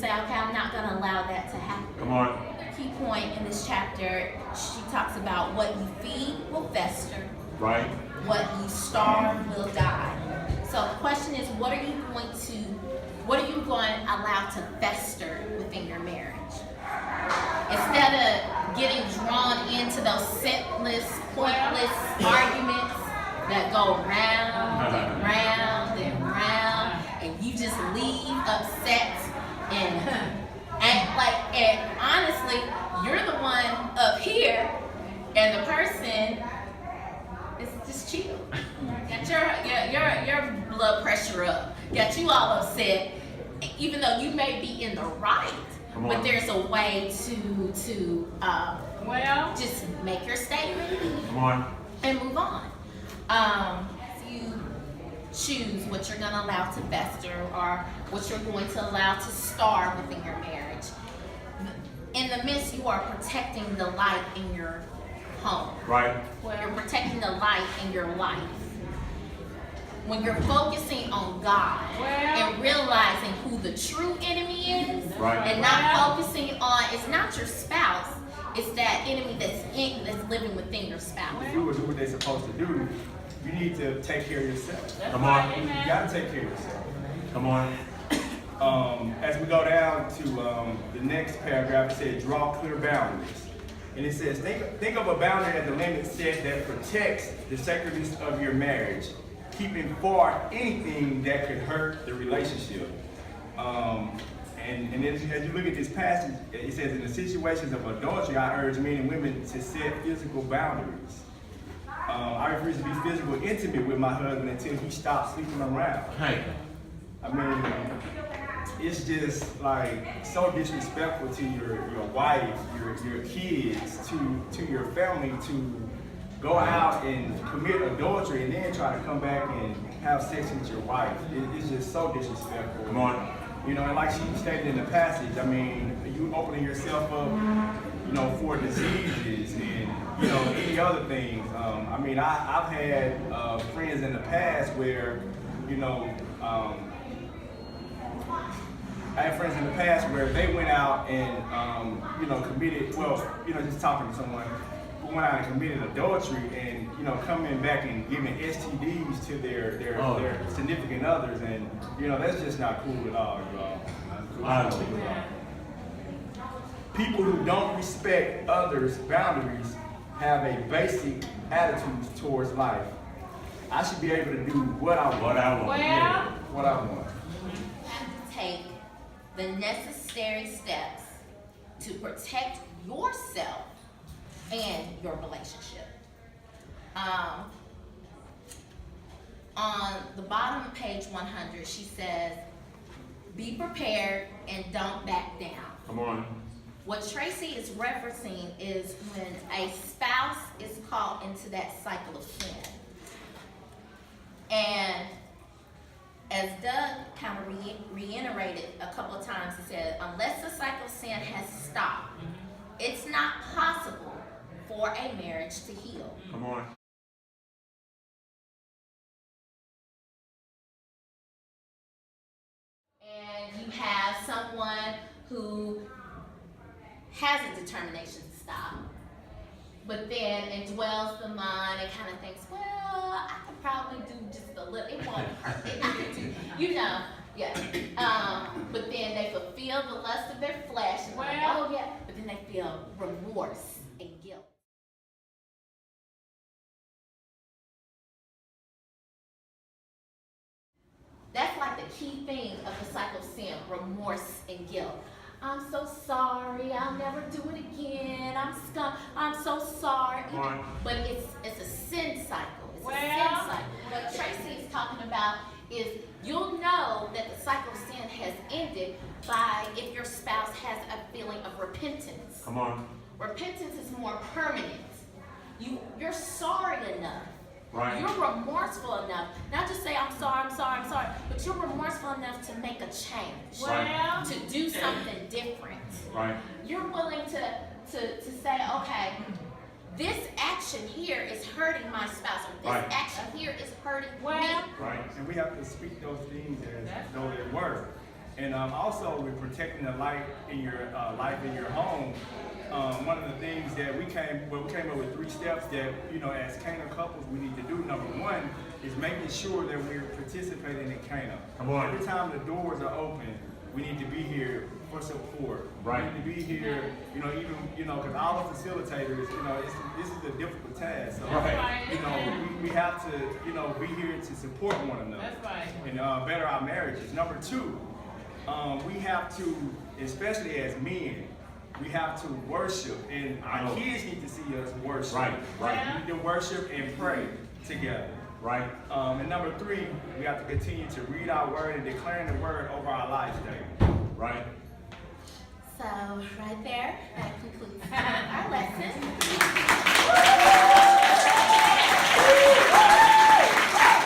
say, okay, I'm not going to allow that to happen. Come on. Key point in this chapter, she talks about what you feed will fester. Right. What you starve will die. So the question is, what are you going to allow to fester within your marriage? Instead of getting drawn into those senseless, pointless arguments that go round and round and round, and you just leave upset and honestly, you're the one up here, and the person is just chill. Got your blood pressure up. Got you all upset, even though you may be in the right. But there's a way to just make your statement and move on. You choose what you're going to allow to fester or what you're going to allow to starve within your marriage. In the midst, you are protecting the light in your home. Right. You're protecting the light in your life. When you're focusing on God and realizing who the true enemy is, and not focusing on, it's not your spouse, it's that enemy that's living within your spouse. If you will do what they're supposed to do, you need to take care of yourself. Come on. You got to take care of yourself. Come on. As we go down to the next paragraph, it says, draw clear boundaries. And it says, think of a boundary as a limit set that protects the sacredness of your marriage, keeping far anything that could hurt the relationship. And as you look at this passage, it says, in the situations of adultery, I urge men and women to set physical boundaries. I refuse to be physically intimate with my husband until he stops sleeping around. Hey. I mean, it's just like so disrespectful to your wife, your kids, to your family to go out and commit adultery and then try to come back and have sex with your wife. It's just so disrespectful. Come on. You know, and like she stated in the passage, I mean, you opening yourself up, you know, for diseases and, you know, any other things. I mean, I've had friends in the past where, you know, I had friends in the past where they went out and, you know, committed, well, you know, just talking to someone who went out and committed adultery and, you know, coming back and giving STDs to their significant others. And, you know, that's just not cool at all, y'all. People who don't respect others' boundaries have a basic attitude towards life. I should be able to do what I want. What I want. Yeah, what I want. You have to take the necessary steps to protect yourself and your relationship. On the bottom of page 100, she says, be prepared and don't back down. Come on. What Tracy is referencing is when a spouse is caught into that cycle of sin. And as Doug kind of reiterated a couple of times, he said, unless the cycle of sin has stopped, it's not possible for a marriage to heal. Come on. And you have someone who has a determination to stop, but then indwells the mind and kind of thinks, well, I could probably do just a little, it won't hurt, you know, yeah. But then they fulfill the lust of their flesh, and like, oh yeah, but then they feel remorse and guilt. That's like the key thing of the cycle of sin, remorse and guilt. I'm so sorry, I'll never do it again, I'm so sorry. But it's a sin cycle, it's a sin cycle. What Tracy is talking about is you'll know that the cycle of sin has ended by if your spouse has a feeling of repentance. Come on. Repentance is more permanent. You're sorry enough. Right. You're remorseful enough, not just say, I'm sorry, but you're remorseful enough to make a change, to do something different. Right. You're willing to say, okay, this action here is hurting my spouse, or this action here is hurting me. Right. And we have to speak those things as though they were. And also with protecting the life in your home. One of the things that we came up with 3 steps that, you know, as Cana couples we need to do. Number 1 is making sure that we're participating in Cana. Come on. Every time the doors are open, we need to be here for support. Right. We need to be here, you know, even, you know, because all the facilitators, you know, this is a difficult task. So, Right. you know, we have to, you know, be here to support one another. That's right. And better our marriages. Number 2, we have to, especially as men, we have to worship, and our kids need to see us worship. Right, right. We need to worship and pray together. Right. And number 3, we have to continue to read our word and declaring the word over our lives daily. Right. So right there, that concludes our lesson.